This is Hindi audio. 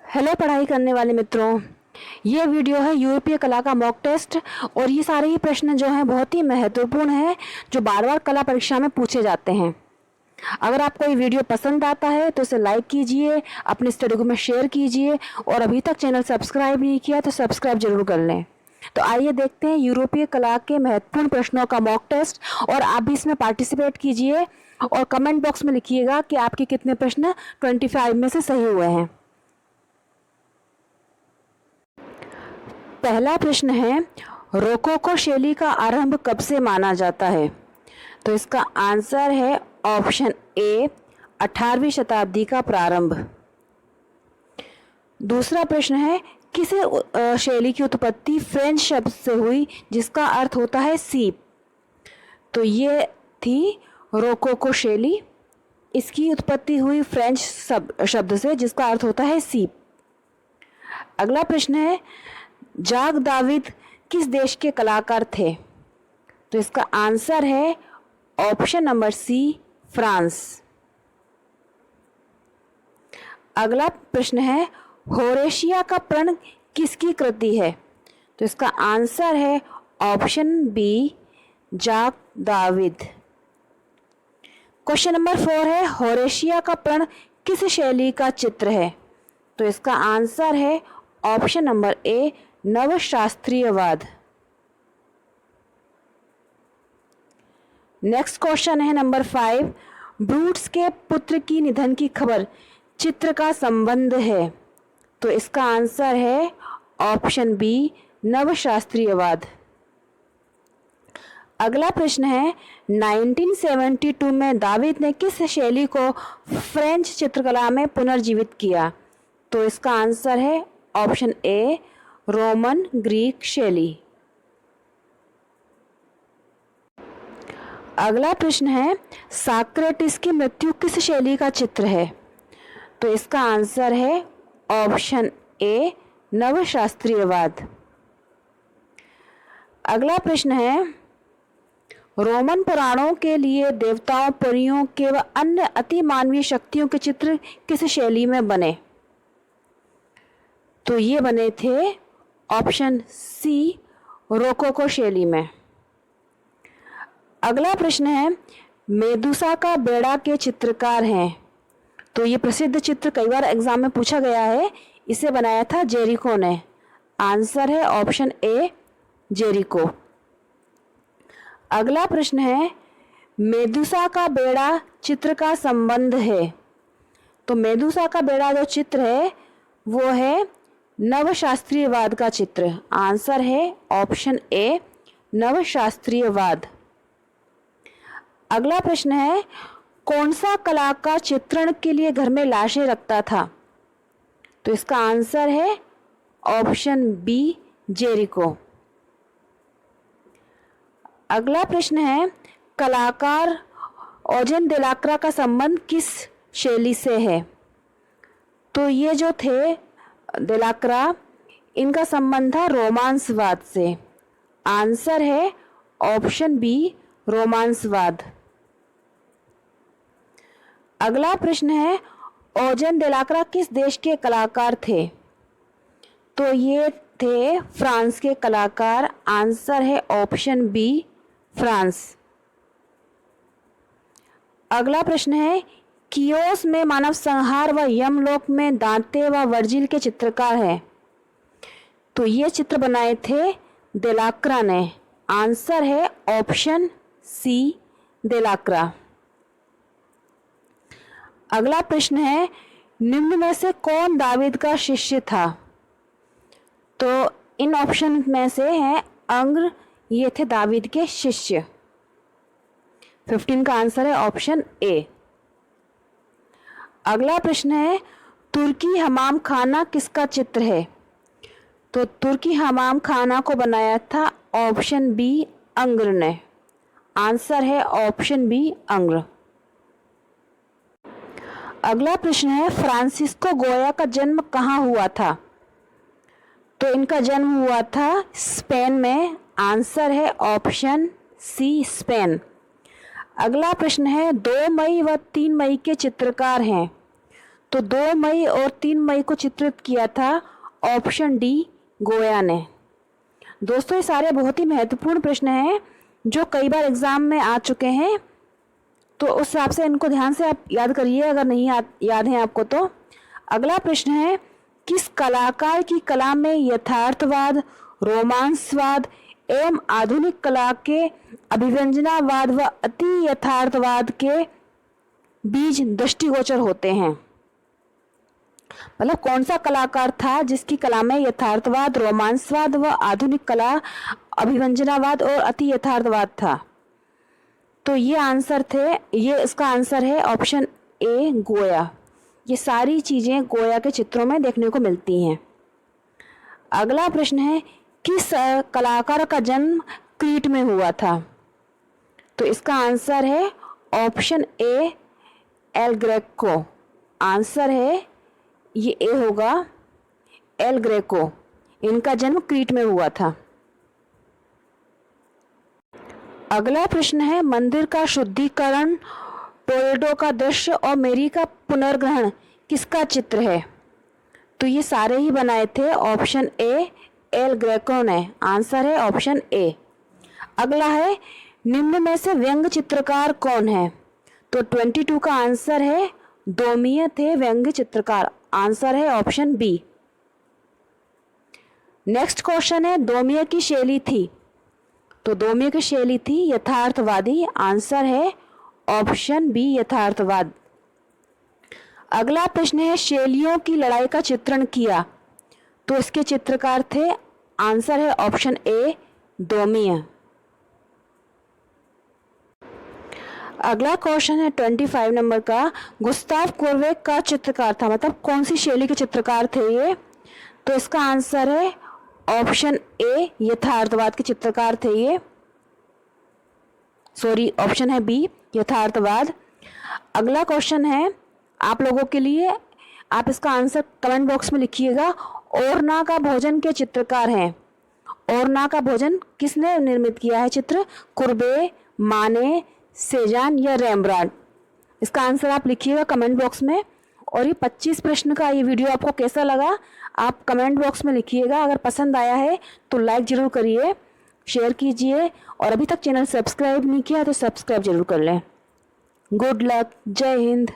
हेलो पढ़ाई करने वाले मित्रों, ये वीडियो है यूरोपीय कला का मॉक टेस्ट। और ये सारे ही प्रश्न जो हैं बहुत ही महत्वपूर्ण हैं, जो बार बार कला परीक्षा में पूछे जाते हैं। अगर आपको ये वीडियो पसंद आता है तो इसे लाइक कीजिए, अपने स्टडी ग्रुप में शेयर कीजिए, और अभी तक चैनल सब्सक्राइब नहीं किया तो सब्सक्राइब जरूर कर लें। तो आइए देखते हैं यूरोपीय कला के महत्वपूर्ण प्रश्नों का मॉक टेस्ट। और आप भी इसमें पार्टिसिपेट कीजिए और कमेंट बॉक्स में लिखिएगा कि आपके कितने प्रश्न 25 में से सही हुए हैं। पहला प्रश्न है, रोकोको शैली का आरंभ कब से माना जाता है? तो इसका आंसर है ऑप्शन ए, 18वीं शताब्दी का प्रारंभ। दूसरा प्रश्न है, किस शैली की उत्पत्ति फ्रेंच शब्द से हुई जिसका अर्थ होता है सीप? तो ये थी रोकोको शैली। इसकी उत्पत्ति हुई फ्रेंच शब्द से जिसका अर्थ होता है सीप। अगला प्रश्न है, जाक दाविद किस देश के कलाकार थे? तो इसका आंसर है ऑप्शन नंबर सी, फ्रांस। अगला प्रश्न है, होरेशिया का प्रण किसकी कृति है? तो इसका आंसर है ऑप्शन बी, जाक दाविद। क्वेश्चन नंबर 4 है, होरेशिया का प्रण किस शैली का चित्र है? तो इसका आंसर है ऑप्शन नंबर ए, नवशास्त्रीयवाद। नेक्स्ट क्वेश्चन है नंबर 5, ब्रूट्स के पुत्र की निधन की खबर चित्र का संबंध है? तो इसका आंसर है ऑप्शन बी, नवशास्त्रीयवाद। अगला प्रश्न है, 1972 में दाविद ने किस शैली को फ्रेंच चित्रकला में पुनर्जीवित किया? तो इसका आंसर है ऑप्शन ए, रोमन ग्रीक शैली। अगला प्रश्न है, साक्रेटिस की मृत्यु किस शैली का चित्र है? तो इसका आंसर है ऑप्शन ए, नवशास्त्रीयवाद। अगला प्रश्न है, रोमन पुराणों के लिए देवताओं, परियों के व अन्य अति मानवीय शक्तियों के चित्र किस शैली में बने? तो ये बने थे ऑप्शन सी, रोकोको शैली में। अगला प्रश्न है, मेदुसा का बेड़ा के चित्रकार हैं? तो ये प्रसिद्ध चित्र कई बार एग्जाम में पूछा गया है। इसे बनाया था जेरिको ने। आंसर है ऑप्शन ए, जेरिको। अगला प्रश्न है, मेदुसा का बेड़ा चित्र का संबंध है? तो मेदुसा का बेड़ा जो चित्र है वो है नवशास्त्रीयवाद का चित्र। आंसर है ऑप्शन ए, नवशास्त्रीयवाद। अगला प्रश्न है, कौन सा कलाकार चित्रण के लिए घर में लाशें रखता था? तो इसका आंसर है ऑप्शन बी, जेरिको। अगला प्रश्न है, कलाकार ओजन देलाक्रा का संबंध किस शैली से है? तो ये जो थे देलाक्रा, इनका संबंध था रोमांसवाद से। आंसर है ऑप्शन बी, रोमांसवाद। अगला प्रश्न है, ओजन देलाक्रा किस देश के कलाकार थे? तो ये थे फ्रांस के कलाकार। आंसर है ऑप्शन बी, फ्रांस। अगला प्रश्न है, कियोस में मानव संहार व यमलोक में दांते व वर्जिल के चित्रकार हैं? तो ये चित्र बनाए थे देलाक्रा ने। आंसर है ऑप्शन सी, देलाक्रा। अगला प्रश्न है, निम्न में से कौन दाविद का शिष्य था? तो इन ऑप्शन में से हैं अंग्र, ये थे दाविद के शिष्य। 15 का आंसर है ऑप्शन ए। अगला प्रश्न है, तुर्की हमाम खाना किसका चित्र है? तो तुर्की हमाम खाना को बनाया था ऑप्शन बी, अंग्र ने। आंसर है ऑप्शन बी, अंग्र। अगला प्रश्न है, फ्रांसिस्को गोया का जन्म कहाँ हुआ था? तो इनका जन्म हुआ था स्पेन में। आंसर है ऑप्शन सी, स्पेन। अगला प्रश्न है, 2 मई व 3 मई के चित्रकार हैं? तो 2 मई और 3 मई को चित्रित किया था ऑप्शन डी गोया ने। दोस्तों ये सारे बहुत ही महत्वपूर्ण प्रश्न हैं जो कई बार एग्जाम में आ चुके हैं, तो उस हिसाब से इनको ध्यान से आप याद करिए अगर नहीं याद है आपको तो। अगला प्रश्न है, किस कलाकार की कला में यथार्थवाद, रोमांसवाद एवं आधुनिक कला के अभिव्यंजनावाद व अति यथार्थवाद के बीज दृष्टिगोचर होते हैं? मतलब कौन सा कलाकार था जिसकी कला में यथार्थवाद, रोमांसवाद व आधुनिक कला अभिव्यंजनावाद और अति यथार्थवाद था? तो ये इसका आंसर है ऑप्शन ए गोया। ये सारी चीजें गोया के चित्रों में देखने को मिलती हैं। अगला प्रश्न है, किस कलाकार का जन्म क्रीट में हुआ था? तो इसका आंसर है option A L Greco. Answer है ये ए होगा, एल ग्रेको। इनका जन्म क्रीट में हुआ था। अगला प्रश्न है, मंदिर का शुद्धिकरण, टोलेडो का दृश्य और मेरी का पुनर्ग्रहण किसका चित्र है? तो ये सारे ही बनाए थे ऑप्शन ए एल ग्रेको ने। आंसर है ऑप्शन ए। अगला है, निम्न में से व्यंग चित्रकार कौन है? तो 22 का आंसर है डोमिय थे व्यंग चित्रकार। आंसर है ऑप्शन बी। नेक्स्ट क्वेश्चन है, डोमिय की शैली थी? तो डोमिय की शैली थी यथार्थवादी। आंसर है ऑप्शन बी यथार्थवाद। अगला प्रश्न है, शैलियों की लड़ाई का चित्रण किया? तो इसके चित्रकार थे, आंसर है ऑप्शन ए डोमिय। अगला क्वेश्चन है 25 नंबर का, गुस्ताव कोर्वेक का चित्रकार था? मतलब कौन सी शैली के चित्रकार थे ये? तो इसका आंसर है ऑप्शन ए यथार्थवाद के चित्रकार थे ये। सॉरी, ऑप्शन है बी यथार्थवाद। अगला क्वेश्चन है आप लोगों के लिए, आप इसका आंसर कमेंट बॉक्स में लिखिएगा। ओरना का भोजन के चित्रकार हैं? ओरना का भोजन किसने निर्मित किया है चित्र? कुर्बे, माने, सेजान या रेम्ब्रांड? इसका आंसर आप लिखिएगा कमेंट बॉक्स में। और ये 25 प्रश्न का ये वीडियो आपको कैसा लगा आप कमेंट बॉक्स में लिखिएगा। अगर पसंद आया है तो लाइक ज़रूर करिए, शेयर कीजिए, और अभी तक चैनल सब्सक्राइब नहीं किया तो सब्सक्राइब जरूर कर लें। गुड लक, जय हिंद।